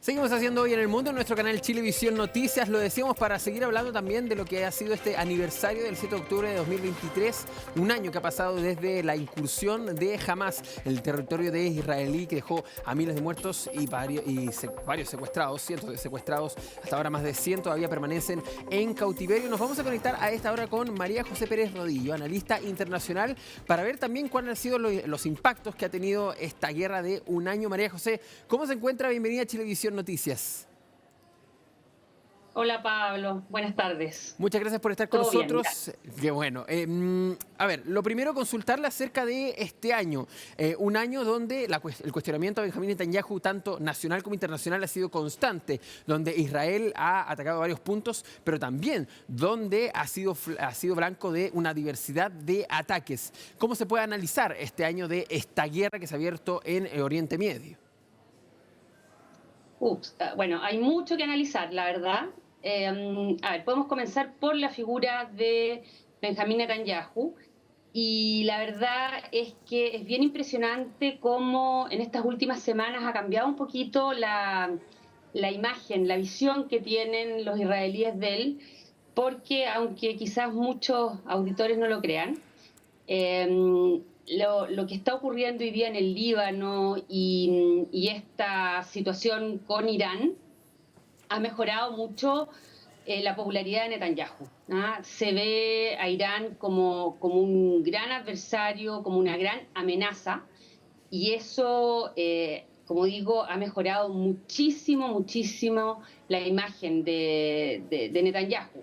Seguimos haciendo hoy en el mundo en nuestro canal Chilevisión Noticias. Lo decíamos para seguir hablando también de lo que ha sido este aniversario del 7 de octubre de 2023. Un año que ha pasado desde la incursión de Hamás en el territorio de israelí, que dejó a miles de muertos y varios secuestrados, cientos de secuestrados. Hasta ahora más de 100 todavía permanecen en cautiverio. Nos vamos a conectar a esta hora con María José Pérez Rodillo, analista internacional, para ver también cuáles han sido los impactos que ha tenido esta guerra de un año. María José, ¿cómo se encuentra? Bienvenida a Chilevisión Noticias. Hola Pablo, buenas tardes. Muchas gracias por estar con Todo bien, nosotros. gracias. Qué bueno. A ver, lo primero, consultarle acerca de este año. Un año donde el cuestionamiento a Benjamín Netanyahu, tanto nacional como internacional, ha sido constante. Donde Israel ha atacado varios puntos, pero también donde ha sido blanco de una diversidad de ataques. ¿Cómo se puede analizar este año de esta guerra que se ha abierto en Oriente Medio? Bueno, hay mucho que analizar, la verdad. A ver, podemos comenzar por la figura de Benjamín Netanyahu. Y la verdad es que es bien impresionante cómo en estas últimas semanas ha cambiado un poquito la imagen, la visión que tienen los israelíes de él, porque aunque quizás muchos auditores no lo crean, lo que está ocurriendo hoy día en el Líbano y esta situación con Irán ha mejorado mucho la popularidad de Netanyahu. ¿Ah? Se ve a Irán como un gran adversario, como una gran amenaza, y eso, como digo, ha mejorado muchísimo, muchísimo la imagen de Netanyahu.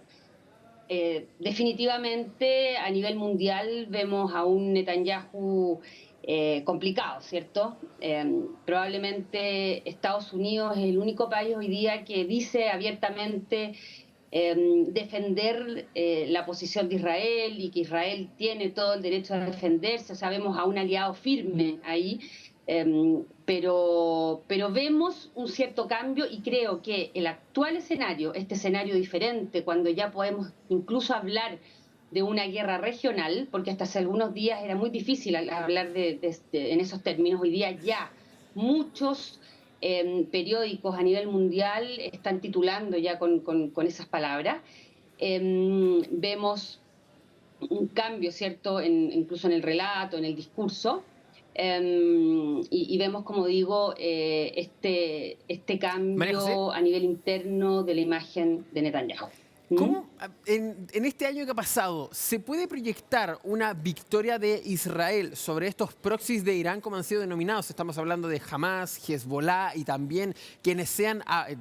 Definitivamente a nivel mundial vemos a un Netanyahu complicado, ¿cierto? Probablemente Estados Unidos es el único país hoy día que dice abiertamente defender la posición de Israel y que Israel tiene todo el derecho a defenderse. O sea, vemos a un aliado firme ahí. Pero vemos un cierto cambio y creo que el actual escenario, este escenario diferente, cuando ya podemos incluso hablar de una guerra regional, porque hasta hace algunos días era muy difícil hablar en esos términos, hoy día ya muchos periódicos a nivel mundial están titulando ya con esas palabras. Vemos un cambio, ¿cierto?, incluso en el relato, en el discurso. Y vemos, como digo, este María José, cambio a nivel interno de la imagen de Netanyahu. ¿Mm? ¿cómo en este año que ha pasado se puede proyectar una victoria de Israel sobre estos proxies de Irán, como han sido denominados? Estamos hablando de Hamas, Hezbollah y también quienes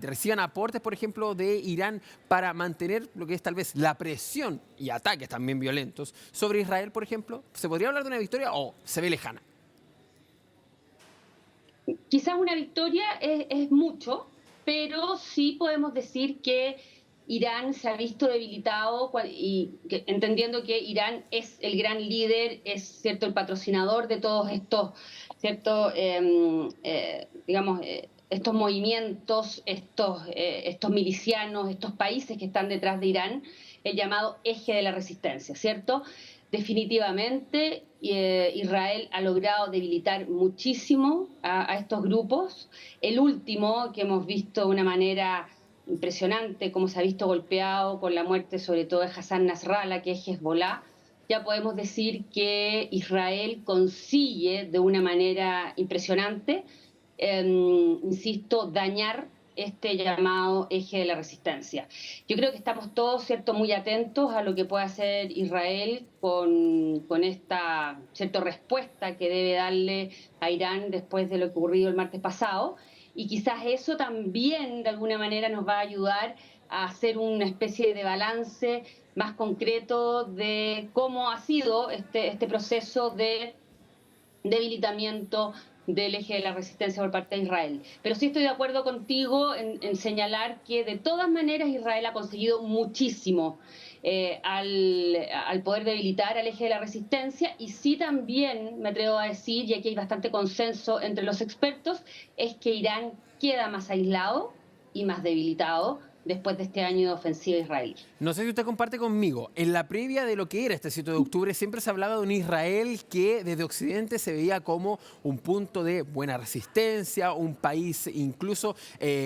reciban aportes, por ejemplo, de Irán para mantener lo que es tal vez la presión y ataques también violentos sobre Israel, por ejemplo. ¿Se podría hablar de una victoria o se ve lejana? Quizás una victoria es mucho, pero sí podemos decir que Irán se ha visto debilitado entendiendo que Irán es el gran líder, es cierto el patrocinador de todos estos, cierto, digamos, estos movimientos, estos milicianos, estos países que están detrás de Irán, el llamado eje de la resistencia, ¿cierto? Definitivamente Israel ha logrado debilitar muchísimo a estos grupos. El último que hemos visto de una manera impresionante, cómo se ha visto golpeado con la muerte sobre todo de Hassan Nasrallah, que es Hezbollah. Ya podemos decir que Israel consigue de una manera impresionante, insisto, dañar este llamado eje de la resistencia. Yo creo que estamos todos, ¿cierto?, muy atentos a lo que puede hacer Israel con esta, ¿cierto?, respuesta que debe darle a Irán después de lo que ocurrido el martes pasado, y quizás eso también de alguna manera nos va a ayudar a hacer una especie de balance más concreto de cómo ha sido este proceso de debilitamiento del eje de la resistencia por parte de Israel. Pero sí estoy de acuerdo contigo en señalar que de todas maneras Israel ha conseguido muchísimo al poder debilitar al eje de la resistencia, y sí también me atrevo a decir, y aquí hay bastante consenso entre los expertos, es que Irán queda más aislado y más debilitado después de este año de ofensiva israelí. No sé si usted comparte conmigo, en la previa de lo que era este 7 de octubre siempre se hablaba de un Israel que desde Occidente se veía como un punto de buena resistencia, un país incluso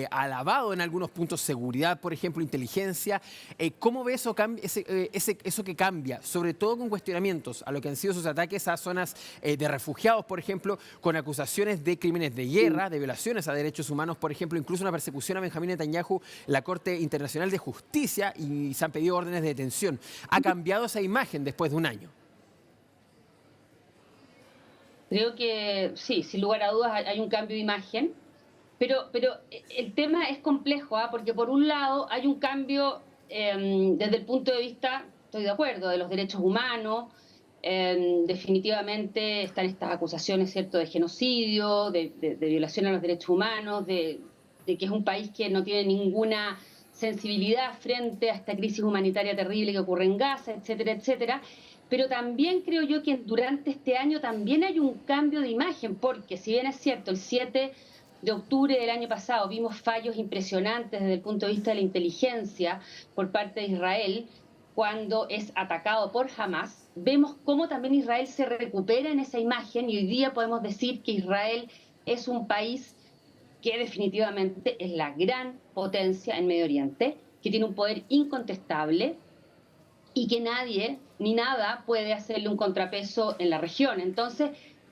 alabado en algunos puntos, seguridad, por ejemplo, inteligencia. ¿Cómo ve eso, eso que cambia? Sobre todo con cuestionamientos a lo que han sido sus ataques a zonas de refugiados, por ejemplo, con acusaciones de crímenes de guerra, de violaciones a derechos humanos, por ejemplo, incluso una persecución a Benjamín Netanyahu en la Corte Internacional de Justicia y se han pedido órdenes de detención. ¿Ha cambiado esa imagen después de un año? Creo que sí, sin lugar a dudas hay un cambio de imagen, pero el tema es complejo, ¿ah? Porque por un lado hay un cambio desde el punto de vista, estoy de acuerdo, de los derechos humanos. Definitivamente están estas acusaciones, ¿cierto?, de genocidio, de violación a los derechos humanos, de que es un país que no tiene ninguna sensibilidad frente a esta crisis humanitaria terrible que ocurre en Gaza, etcétera, etcétera. Pero también creo yo que durante este año también hay un cambio de imagen, porque si bien es cierto, el 7 de octubre del año pasado vimos fallos impresionantes desde el punto de vista de la inteligencia por parte de Israel, cuando es atacado por Hamas, vemos cómo también Israel se recupera en esa imagen y hoy día podemos decir que Israel es un país que definitivamente es la gran potencia en Medio Oriente, que tiene un poder incontestable y que nadie ni nada puede hacerle un contrapeso en la región. Entonces,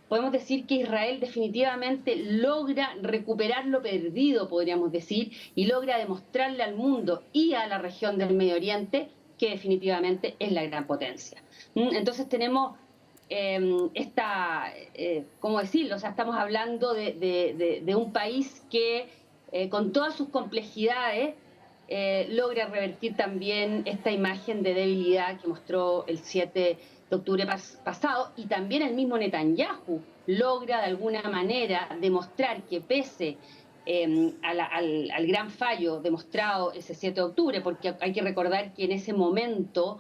podemos decir que Israel definitivamente logra recuperar lo perdido, podríamos decir, y logra demostrarle al mundo y a la región del Medio Oriente que definitivamente es la gran potencia. Entonces tenemos ¿cómo decirlo? O sea, estamos hablando de un país que con todas sus complejidades logra revertir también esta imagen de debilidad que mostró el 7 de octubre pasado, y también el mismo Netanyahu logra de alguna manera demostrar que pese al gran fallo demostrado ese 7 de octubre, porque hay que recordar que en ese momento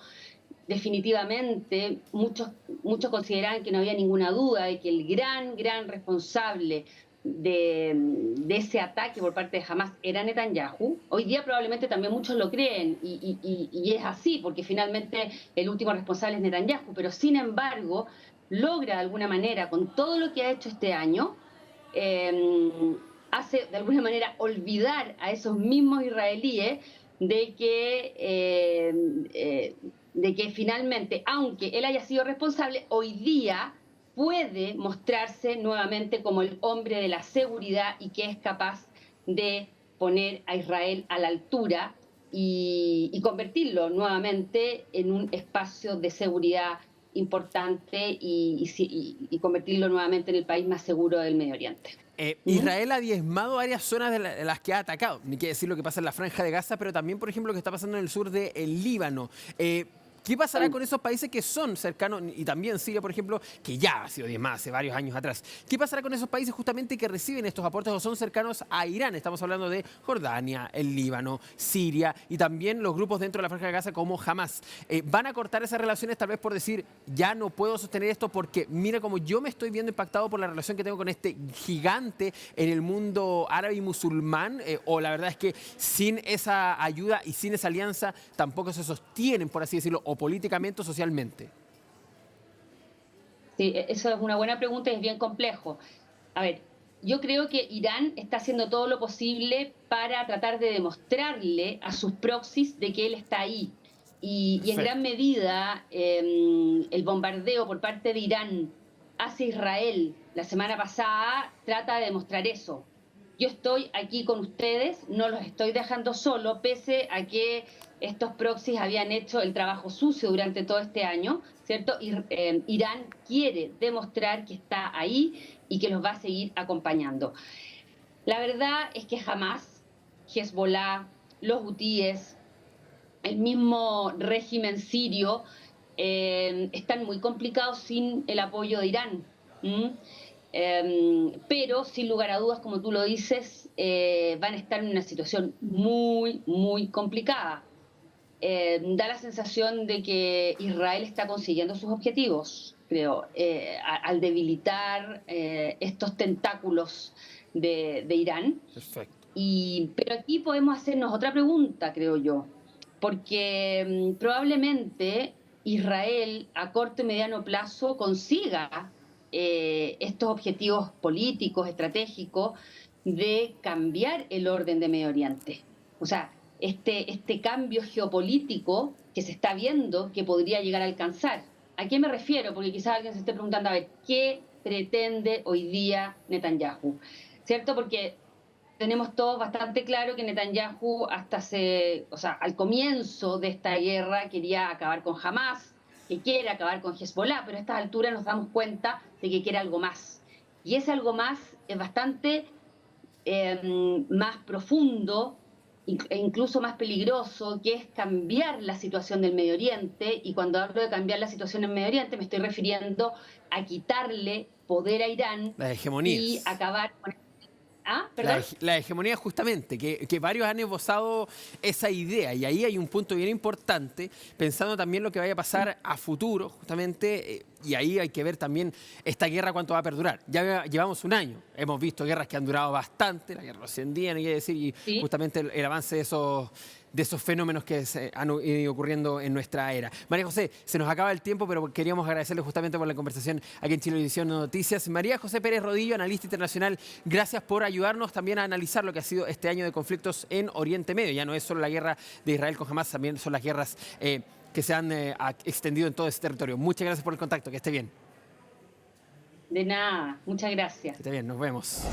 definitivamente muchos consideraban que no había ninguna duda de que el gran responsable de ese ataque por parte de Hamas era Netanyahu. Hoy día probablemente también muchos lo creen y es así, porque finalmente el último responsable es Netanyahu, pero sin embargo logra de alguna manera, con todo lo que ha hecho este año, hace de alguna manera olvidar a esos mismos israelíes de que finalmente, aunque él haya sido responsable, hoy día puede mostrarse nuevamente como el hombre de la seguridad y que es capaz de poner a Israel a la altura y convertirlo nuevamente en un espacio de seguridad importante y convertirlo nuevamente en el país más seguro del Medio Oriente. Israel ha diezmado varias zonas de las que ha atacado. Ni que decir lo que pasa en la Franja de Gaza, pero también, por ejemplo, lo que está pasando en el sur del Líbano. ¿Qué pasará con esos países que son cercanos, y también Siria, por ejemplo, que ya ha sido diezmada hace varios años atrás? ¿Qué pasará con esos países justamente que reciben estos aportes o son cercanos a Irán? Estamos hablando de Jordania, el Líbano, Siria y también los grupos dentro de la Franja de Gaza como Hamas. ¿Van a cortar esas relaciones tal vez por decir, ya no puedo sostener esto porque mira cómo yo me estoy viendo impactado por la relación que tengo con este gigante en el mundo árabe y musulmán? ¿O la verdad es que sin esa ayuda y sin esa alianza tampoco se sostienen, por así decirlo, o políticamente o socialmente? Sí, eso es una buena pregunta y es bien complejo. A ver, yo creo que Irán está haciendo todo lo posible para tratar de demostrarle a sus proxies de que él está ahí. Y en gran medida el bombardeo por parte de Irán hacia Israel la semana pasada trata de demostrar eso. Yo estoy aquí con ustedes, no los estoy dejando solo, pese a que estos proxies habían hecho el trabajo sucio durante todo este año, ¿cierto? Irán quiere demostrar que está ahí y que los va a seguir acompañando. La verdad es que jamás Hezbollah, los hutíes, el mismo régimen sirio están muy complicados sin el apoyo de Irán. Pero sin lugar a dudas, como tú lo dices, van a estar en una situación muy complicada. Da la sensación de que Israel está consiguiendo sus objetivos, creo, al debilitar estos tentáculos de Irán. Perfecto. Pero aquí podemos hacernos otra pregunta, creo yo, porque probablemente Israel a corto y mediano plazo consiga estos objetivos políticos, estratégicos, de cambiar el orden de Medio Oriente. O sea, este cambio geopolítico que se está viendo que podría llegar a alcanzar. ¿A qué me refiero? Porque quizás alguien se esté preguntando, a ver, ¿qué pretende hoy día Netanyahu? ¿Cierto? Porque tenemos todos bastante claro que Netanyahu al comienzo de esta guerra quería acabar con Hamas, que quiere acabar con Hezbollah, pero a estas alturas nos damos cuenta de que quiere algo más. Y ese algo más es bastante más profundo e incluso más peligroso, que es cambiar la situación del Medio Oriente. Y cuando hablo de cambiar la situación en Medio Oriente me estoy refiriendo a quitarle poder a Irán y acabar con... ¿Ah? ¿Perdón? La hegemonía, justamente, que varios han esbozado esa idea, y ahí hay un punto bien importante, pensando también lo que vaya a pasar a futuro, justamente, y ahí hay que ver también esta guerra cuánto va a perdurar. Ya llevamos un año, hemos visto guerras que han durado bastante, la guerra de los 100 días, no quiere decir, y ¿sí? Justamente el avance de esos fenómenos que se han ido ocurriendo en nuestra era. María José, se nos acaba el tiempo, pero queríamos agradecerle justamente por la conversación aquí en Chilevisión Noticias. María José Pérez Rodillo, analista internacional, gracias por ayudarnos también a analizar lo que ha sido este año de conflictos en Oriente Medio. Ya no es solo la guerra de Israel con Hamas, también son las guerras que se han extendido en todo ese territorio. Muchas gracias por el contacto, que esté bien. De nada, muchas gracias. Que esté bien, nos vemos.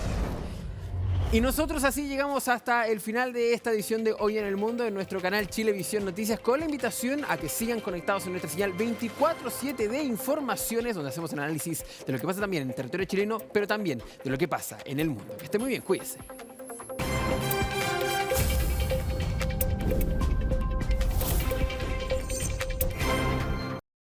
Y nosotros así llegamos hasta el final de esta edición de Hoy en el Mundo en nuestro canal Chilevisión Noticias, con la invitación a que sigan conectados en nuestra señal 24/7 de informaciones, donde hacemos un análisis de lo que pasa también en el territorio chileno, pero también de lo que pasa en el mundo. Que esté muy bien, cuídense.